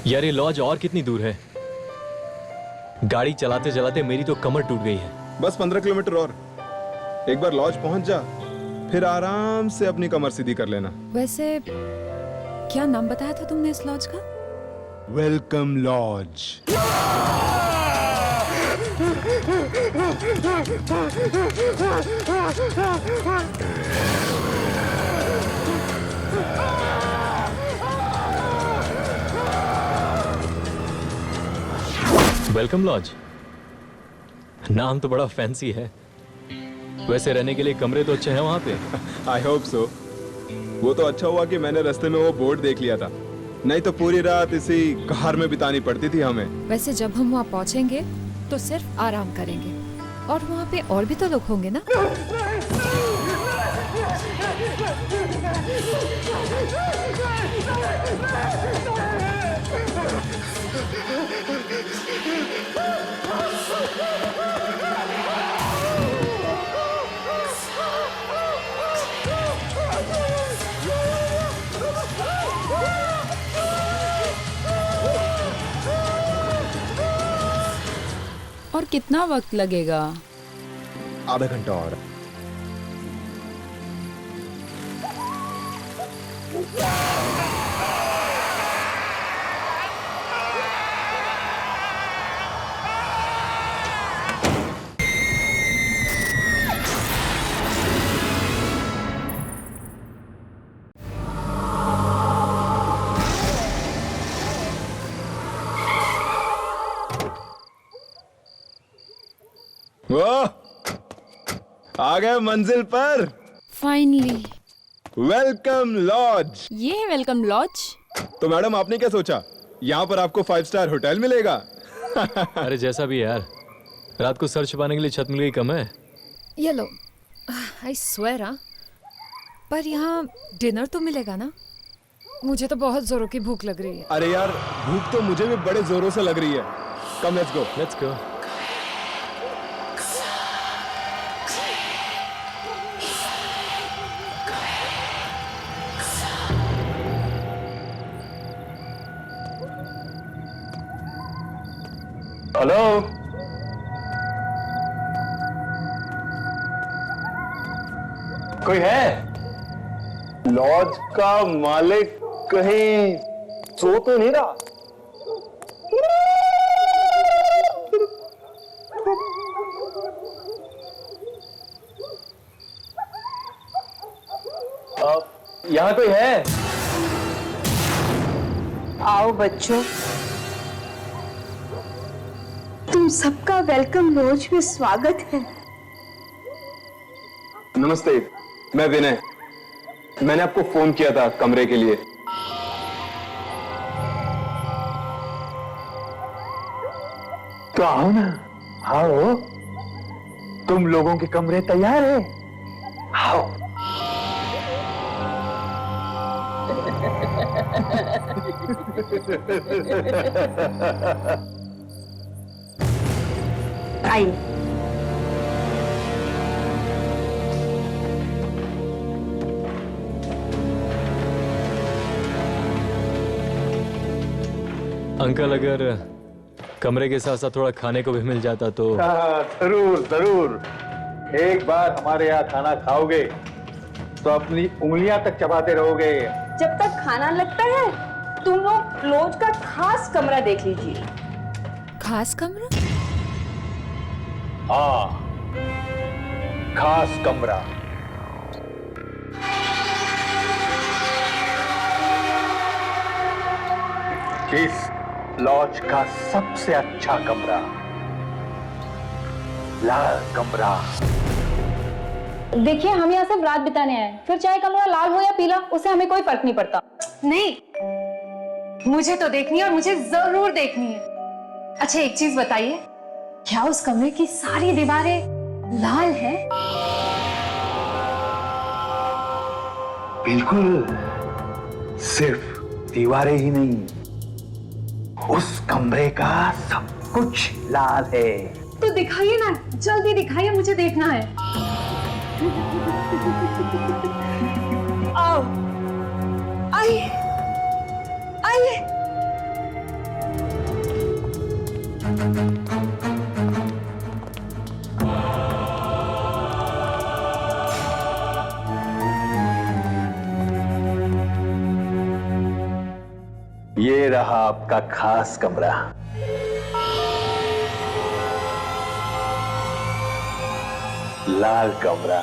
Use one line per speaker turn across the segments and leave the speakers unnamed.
यार ये लॉज और कितनी दूर है? गाड़ी चलाते चलाते मेरी तो कमर टूट गई है।
बस 15 किलोमीटर और। एक बार लॉज पहुंच जा, फिर आराम से अपनी कमर सीधी कर लेना।
वैसे क्या नाम बताया था तुमने इस लॉज का?
Welcome lodge.
वेलकम लॉज, नाम तो बड़ा फैंसी है। वैसे रहने के लिए कमरे तो अच्छे हैं वहां पे।
I hope so. वो तो अच्छा हुआ कि मैंने रास्ते में वो बोर्ड देख लिया था, नहीं तो पूरी रात इसी कार में बितानी पड़ती थी हमें।
वैसे जब हम वहाँ पहुँचेंगे तो सिर्फ आराम करेंगे, और वहाँ पे और भी तो लोग होंगे ना। और कितना वक्त लगेगा?
आधा घंटा और। वाह, आ गए मंजिल पर।
फाइनली।
Welcome lodge.
ये है वेलकम लॉज।
तो मैडम आपने क्या सोचा, यहाँ पर आपको 5 स्टार होटल मिलेगा?
अरे जैसा भी है यार, रात को सर छुपाने के लिए छत मिल गई कम है।
ये लो, आई स्वेयर। पर यहाँ डिनर तो मिलेगा ना? मुझे तो बहुत जोरों की भूख लग रही है।
अरे यार, भूख तो मुझे भी बड़े जोरों से लग रही है। Come let's go.
Let's go.
Hello, कोई है? लॉज का मालिक कहीं सो तो नहीं रहा? यहाँ कोई है?
आओ बच्चों, तुम सबका वेलकम लॉज में स्वागत है।
नमस्ते, मैं विनय। मैंने आपको फोन किया था कमरे के लिए।
तो आओ ना, आओ। तुम लोगों के कमरे तैयार है, आओ।
आइए।
अंकल, अगर कमरे के साथ साथ थोड़ा खाने को भी मिल जाता तो।
जरूर जरूर। एक बार हमारे यहाँ खाना खाओगे तो अपनी उंगलियां तक चबाते रहोगे।
जब तक खाना लगता है, तुम लोग लॉज का खास कमरा देख लीजिए।
खास कमरा?
हाँ, खास कमरा। इस लॉज का सबसे अच्छा कमरा, लाल कमरा।
देखिए, हम यहाँ सिर्फ रात बिताने आए, फिर चाहे कमरा लाल हो या पीला, उससे हमें कोई फर्क नहीं पड़ता।
नहीं, मुझे तो देखनी है और मुझे जरूर देखनी है। अच्छा एक चीज बताइए, क्या उस कमरे की सारी दीवारें लाल हैं?
बिल्कुल, सिर्फ दीवारें ही नहीं, उस कमरे का सब कुछ लाल है।
तो दिखाइए ना, जल्दी दिखाइए, मुझे देखना है। आओ, आइए, आइए।
ये रहा आपका खास कमरा। लाल कमरा।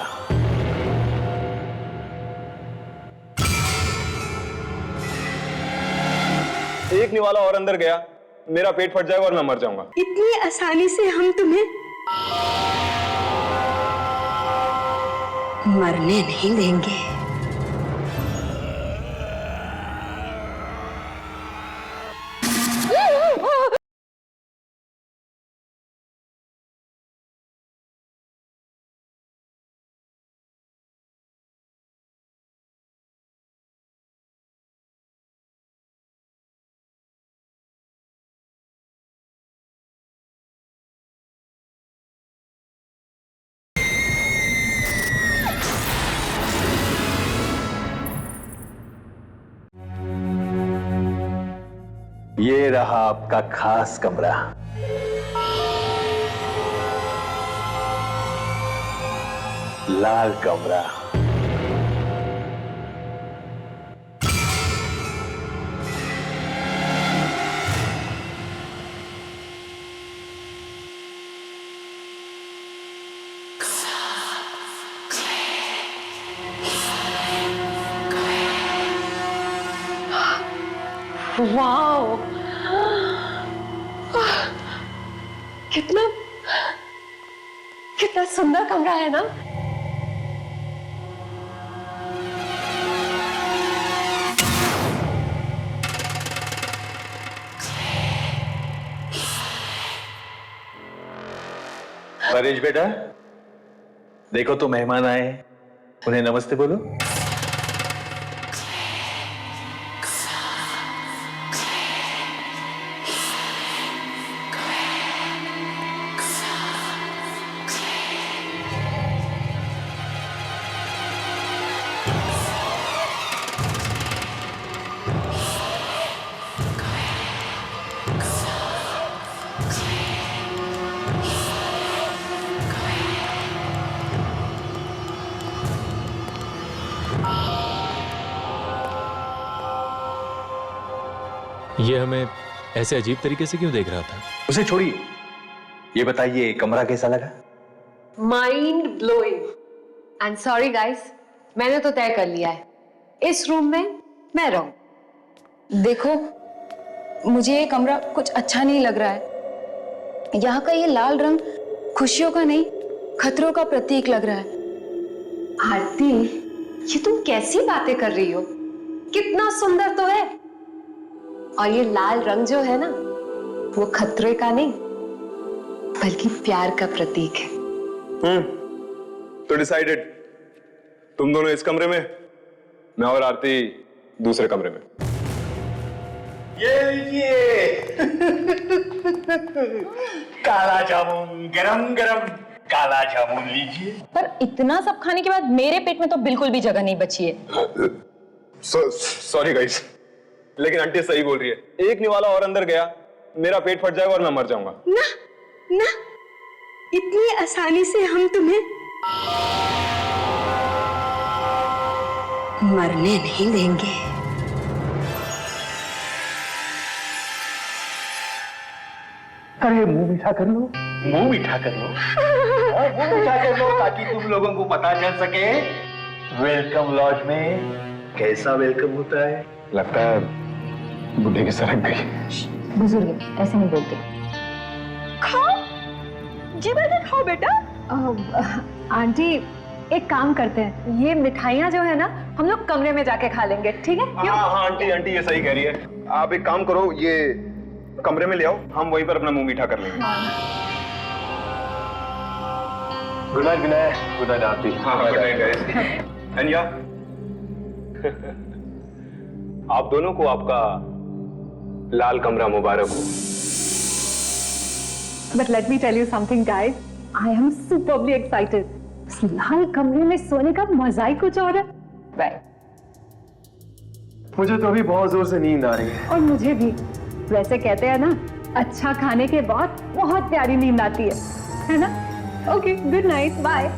एक निवाला और अंदर गया, मेरा पेट फट जाएगा और मैं मर जाऊंगा।
इतनी आसानी से हम तुम्हें मरने नहीं देंगे।
ये रहा आपका खास कमरा। लाल कमरा।
वाओ, कितना कितना सुंदर कमरा है ना।
परेश बेटा, देखो तो मेहमान आए हैं, उन्हें नमस्ते बोलो।
ये हमें ऐसे अजीब तरीके से क्यों देख रहा था?
उसे छोड़िए, ये बताइए कमरा कैसा लगा?
Mind blowing. And sorry guys, मैंने तो तय कर लिया है, इस रूम में मैं रहूं। देखो, मुझे ये कमरा कुछ अच्छा नहीं लग रहा है। यहाँ का ये लाल रंग खुशियों का नहीं, खतरों का प्रतीक लग रहा है। आरती, ये तुम कैसी बातें कर रही हो? कितना सुंदर तो है। और ये लाल रंग जो है ना, वो खतरे का नहीं बल्कि प्यार का प्रतीक है।
तो डिसाइडेड, तुम दोनों इस कमरे में, मैं और आरती दूसरे कमरे में।
ये लीजिए काला जामुन, गरम गरम काला जामुन लीजिए।
पर इतना सब खाने के बाद मेरे पेट में तो बिल्कुल भी जगह नहीं बची है।
सॉरी गाइस, लेकिन आंटी सही बोल रही है। एक निवाला और अंदर गया, मेरा पेट फट जाएगा और मैं मर जाऊंगा।
ना ना, इतनी आसानी से हम तुम्हें मरने नहीं देंगे।
अरे मुंह मीठा कर लो, मुंह मीठा कर लो, मुंह मीठा कर लो, ताकि तुम लोगों को पता चल सके वेलकम लॉज में कैसा वेलकम होता है।
लगता है बुढ़े की सरक गई।
बुजुर्ग ऐसे नहीं बोलते।
खाओ जी, बेटा खाओ बेटा।
आंटी, एक काम करते हैं, ये मिठाइयाँ जो है ना, हम लोग कमरे में जाके खा लेंगे, ठीक है?
हाँ हाँ आंटी, आंटी ये सही कह रही है। आप एक काम करो, ये कमरे में ले आओ, हम वहीं पर अपना मुंह मीठा कर लेंगे।
गुड नाइट विनय, गुड नाइट आरती।
हाँ गुड नाइट गाइस। एंड या आप दोनों को आपका लाल कमरा मुबारक हो।
But let me tell you something, guys. I am superbly excited. इस लाल कमरे में सोने का मजा ही कुछ और है। Right.
मुझे तो अभी बहुत जोर से नींद आ रही है।
और मुझे भी। वैसे कहते हैं ना, अच्छा खाने के बाद बहुत प्यारी नींद आती है ना? Okay, good night, bye.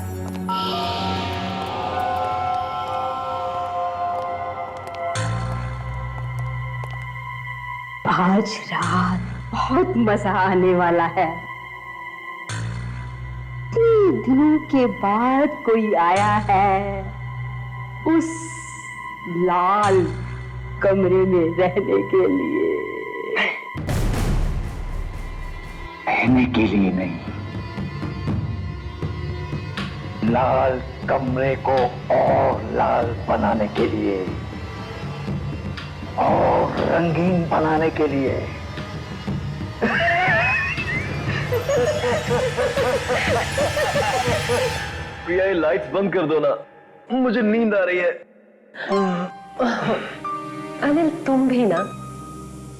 आज रात बहुत मजा आने वाला है। इतने दिनों के बाद कोई आया है उस लाल कमरे में रहने के लिए।
रहने के लिए नहीं, लाल कमरे को और लाल बनाने के लिए और रंगीन बनाने के लिए।
प्रिया, ये लाइट्स बंद कर दो ना, मुझे नींद आ रही है।
अनिल, तुम भी ना,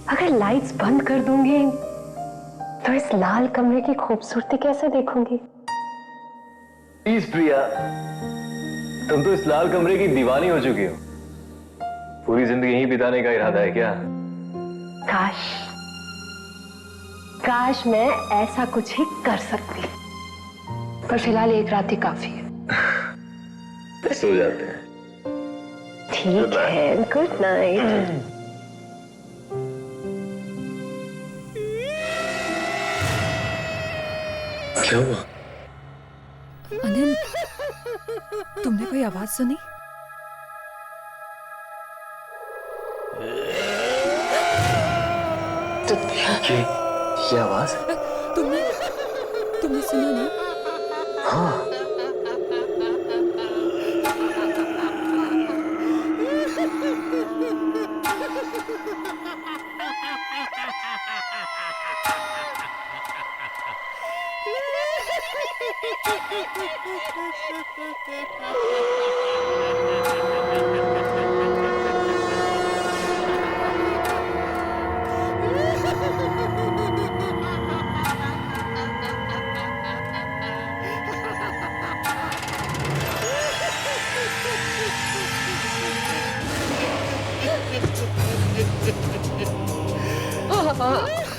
अगर लाइट्स बंद कर दूंगी तो इस लाल कमरे की खूबसूरती कैसे देखूंगी?
प्लीज प्रिया, तुम तो इस लाल कमरे की दीवानी हो चुकी हो। पूरी जिंदगी यहीं बिताने का इरादा है क्या?
काश काश मैं ऐसा कुछ ही कर सकती, पर फिलहाल एक रात ही काफी है।
सो जाते हैं।
ठीक है, गुड नाइट।
क्या हुआ?
अनिल, तुमने कोई आवाज सुनी?
ये आवाज?
तुमने सुना ना?
हाँ।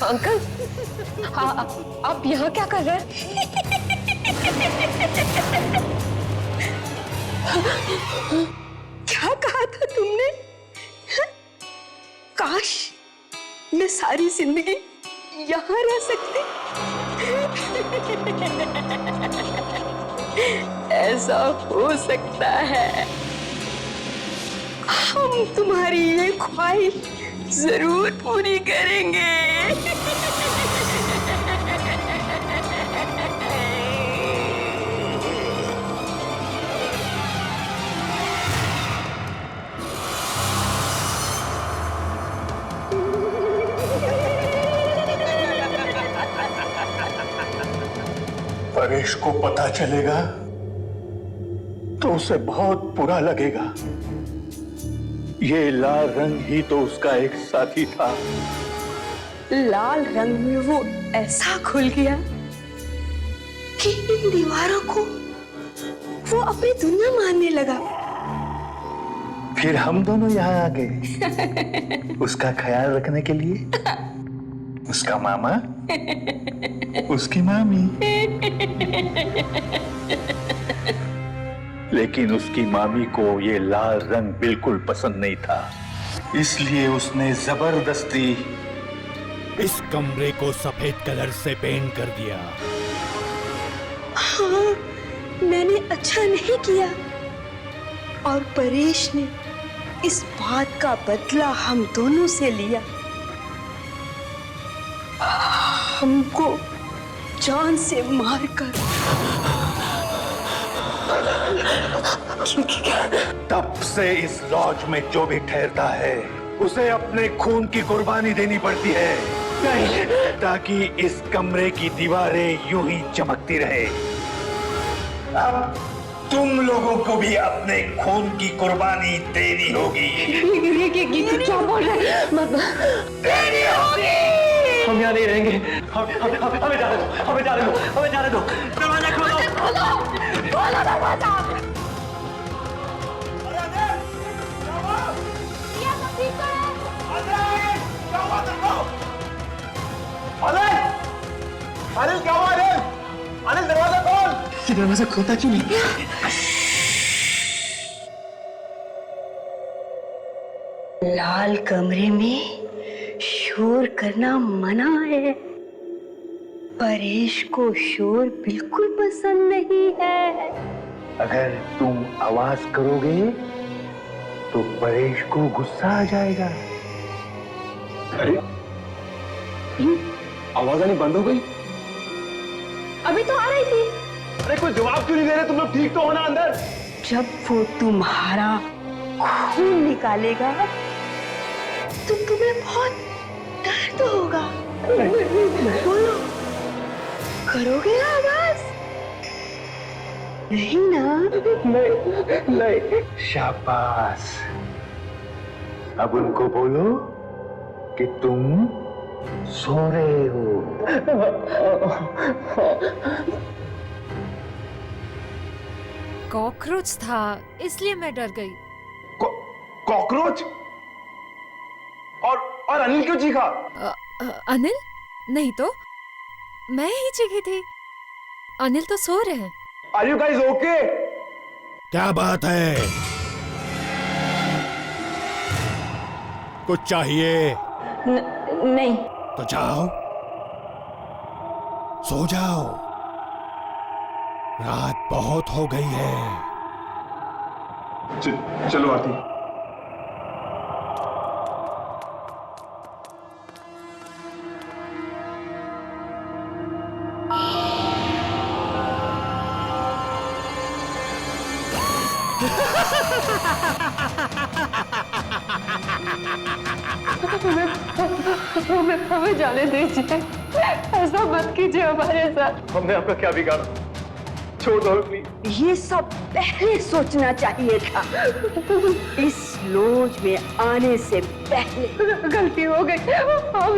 अंकल, आप यहाँ क्या कर रहे हैं?
क्या कहा था तुमने? काश मैं सारी जिंदगी यहाँ रह सकती। ऐसा हो सकता है। हम तुम्हारी ये ख्वाहिश जरूर पूरी करेंगे।
परेश को पता चलेगा तो उसे बहुत बुरा लगेगा। ये लाल रंग ही तो उसका एक साथी था।
लाल रंग में वो ऐसा खुल गया कि इन दीवारों को वो अपनी दुनिया मानने लगा।
फिर हम दोनों यहाँ आ गए उसका ख्याल रखने के लिए। उसका मामा, उसकी मामी। लेकिन उसकी मामी को ये लाल रंग बिल्कुल पसंद नहीं था, इसलिए उसने जबरदस्ती
इस कमरे को सफेद कलर से पेंट कर दिया।
हाँ, मैंने अच्छा नहीं किया और परेश ने इस बात का बदला हम दोनों से लिया। हमको जान से मारकर।
तब से इस लॉज में जो भी ठहरता है उसे अपने खून की कुर्बानी देनी पड़ती है, ताकि इस कमरे की दीवारें यूं ही चमकती रहे। अब तुम लोगों को भी अपने खून की कुर्बानी देनी होगी।
क्या बोल रहे हैं?
देनी होगी।
हम यहाँ नहीं रहेंगे। हमें जाने दो, हमें जाने दो, हमें जाने दो। दरवाजा खोलो,
खोलो दरवाजा।
अनिल, क्या हुआ? अनिल, दरवाजा खोल।
दरवाजा खोलता क्यों नहीं?
लाल कमरे में शोर करना मना है। परेश को शोर बिल्कुल पसंद नहीं है।
अगर तुम आवाज करोगे तो परेश को गुस्सा आ जाएगा।
अरे आवाज आनी बंद हो गई।
अभी तो आ रही थी।
अरे कोई जवाब क्यों नहीं दे रहे तुम लोग? ठीक तो हो ना अंदर?
जब वो तुम्हारा खून निकालेगा तो तुम्हें बहुत दर्द होगा। बोलो, करोगे ना आवाज? नहीं ना?
नहीं। शाबाश। अब उनको बोलो कि तुम सो रहे हो।
कॉकरोच था इसलिए मैं डर गई।
कॉकरोच? और अनिल क्यों चीखा?
अनिल? नहीं तो मैं ही चीखी थी। अनिल तो सो रहे हैं।
Are you guys okay?
क्या बात है? कुछ चाहिए?
नहीं।
तो जाओ, सो जाओ, रात बहुत हो गई है।
चलो आरती।
हमें जाने दीजिए। ऐसा मत कीजिए हमारे साथ।
हमने आपका क्या बिगाड़ा? छोड़ दो प्लीज।
ये सब पहले सोचना चाहिए था। इस लॉज में आने से पहले। गलती हो गई। हम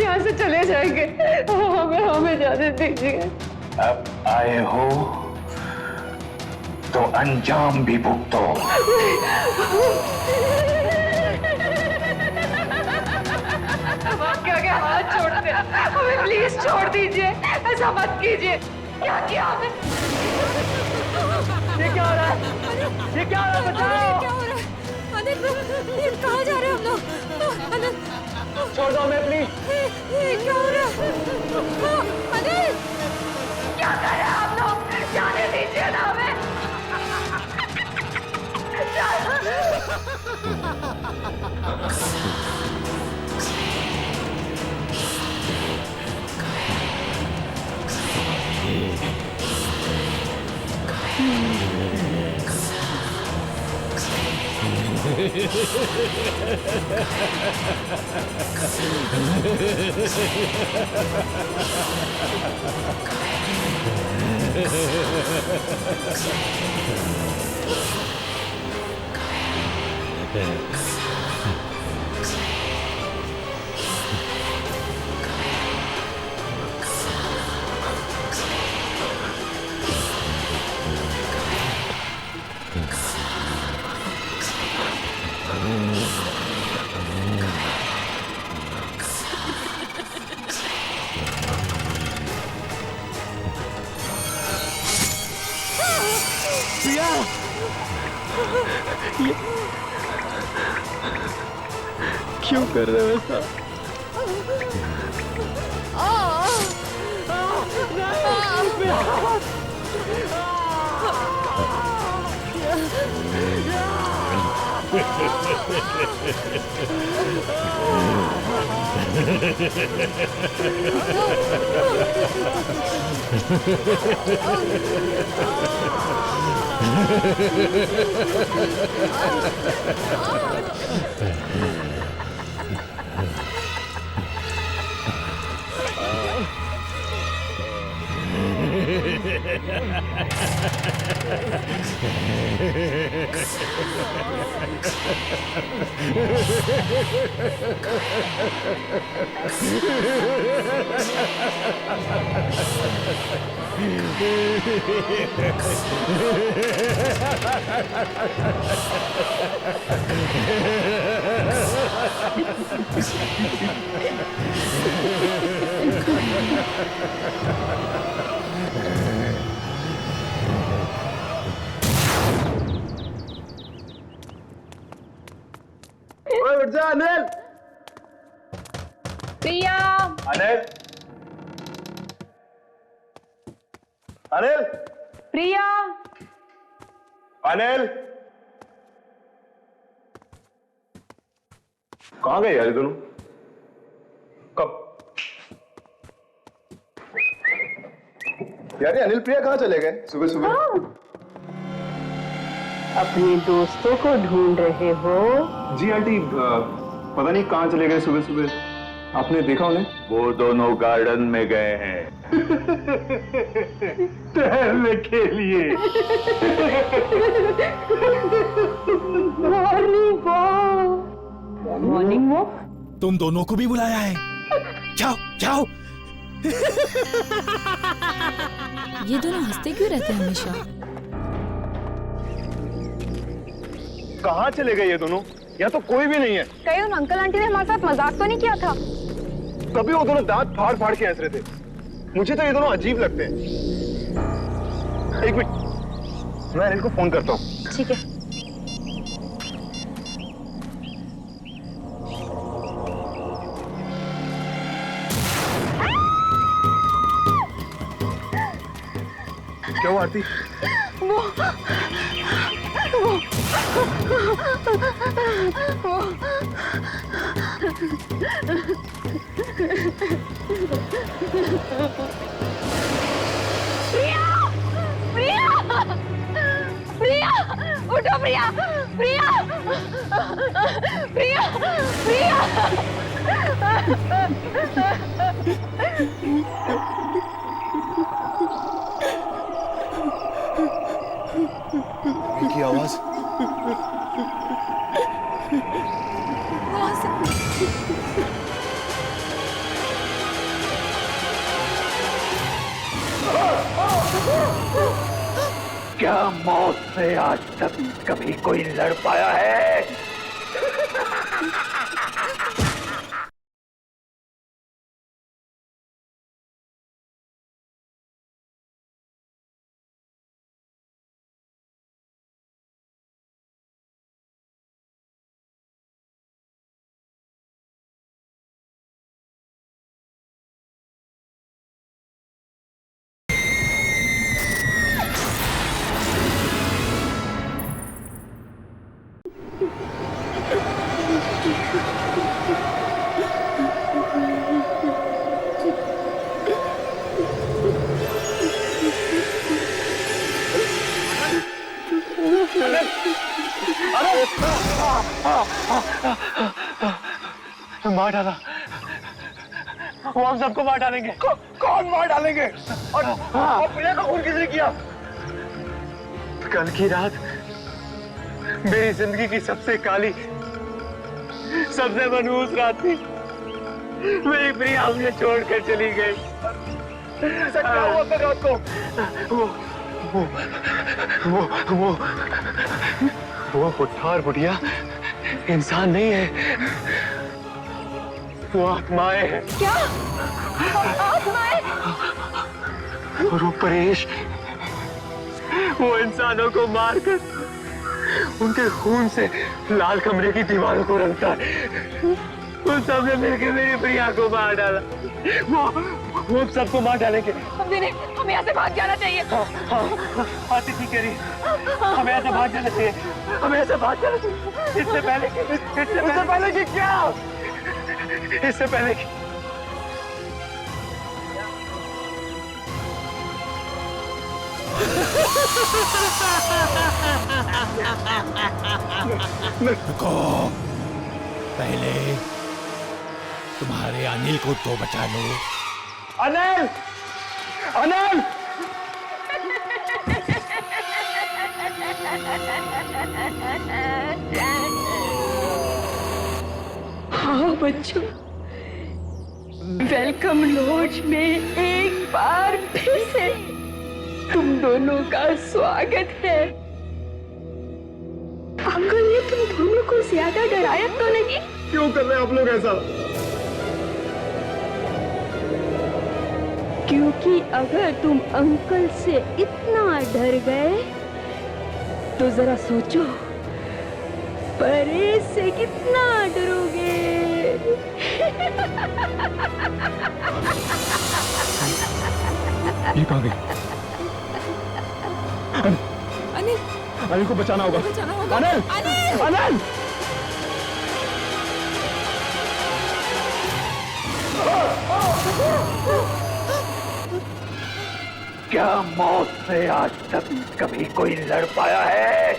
यहाँ से चले जाएंगे। हमें जाने दीजिए।
अब आए हो तो अंजाम भी भुगतो।
क्या हाथ छोड़ते हैं? हमें प्लीज छोड़ दीजिए। ऐसा मत कीजिए। क्या किया हमें?
ये क्या हो रहा है? ये क्या हो रहा है? बचाओ!
क्या हो रहा है? अनिल, कहाँ जा रहे हैं हम लोग? अनिल,
छोड़ दो हमें प्लीज।
ये क्या हो रहा है? अनिल,
क्या कर रहे हैं आप लोग? जाने दीजिए ना हमें।
क्यों कर रहे हो ऐसा?
अनिल, अनिल,
प्रिया,
अनिल, कहां गए यार ये दोनों? कब? यार ये अनिल प्रिया कहां चले गए सुबह सुबह?
अपने दोस्तों को ढूंढ रहे हो?
जी आंटी, पता नहीं कहां चले गए सुबह सुबह। आपने देखा उन्हें?
वो दोनों गार्डन में गए हैं टहलने के लिए।
Morning walk. Morning walk?
तुम दोनों को भी बुलाया है। जाओ जाओ।
ये दोनों हंसते क्यों रहते हैं हमेशा?
कहां चले गए ये दोनों? यहाँ तो कोई भी नहीं है।
कहीं उन अंकल आंटी ने हमारे साथ मजाक तो नहीं किया था?
तभी वो दोनों दांत फाड़ फाड़ के हंस रहे थे। मुझे तो ये दोनों अजीब लगते हैं। एक मिनट, मैं अनिल को फोन करता हूँ।
ठीक है।
क्या हुआ आरती?
प्रिया, प्रिया, प्रिया, उठो प्रिया, प्रिया, प्रिया, प्रिया।
की आवाज।
क्या मौत से आज तक कभी कोई लड़ पाया है? मार डाला। वो हम सबको मार डालेंगे। कौन मार डालेंगे? और प्रिया का खून किसने किया? कल की रात मेरी जिंदगी की सबसे काली, सबसे मनहूस रात थी। मेरी प्रिया मुझे छोड़कर चली गई। ऐसा क्या हुआ कल रात को? वो बुढ़ा और बुढ़िया इंसान नहीं है, वो आत्माएं हैं।
क्या? आत्माएं?
और वो परेश, वो इंसानों को मारकर उनके खून से लाल कमरे की दीवारों को रंगता है। उन सब ने मिलकर मेरी प्रिया को मार डाला। वो सबको मार डालेंगे।
हमें यहाँ से भाग जाना चाहिए।
आती ठीक कह रही, हमें ऐसे भाग जाना चाहिए। हमें ऐसे भाग जाना चाहिए। इससे पहले कि क्या? इससे पहले कि
रुको, पहले तुम्हारे अनिल को तो बचा लो।
अनिल! अनिल!
हाँ बच्चों, वेलकम लॉज में एक बार फिर से तुम दोनों का स्वागत है। अंकल ने तुम दोनों को ज्यादा डराया तो नहीं?
क्यों कर रहे हैं आप लोग ऐसा?
क्योंकि अगर तुम अंकल से इतना डर गए तो जरा सोचो परेश से कितना डरोगे।
ये कहाँ गई?
अनिल
अनिल को बचाना होगा।
बचाना होगा।
अनिल! अनिल!
क्या मौत से आज तक कभी कोई लड़ पाया है?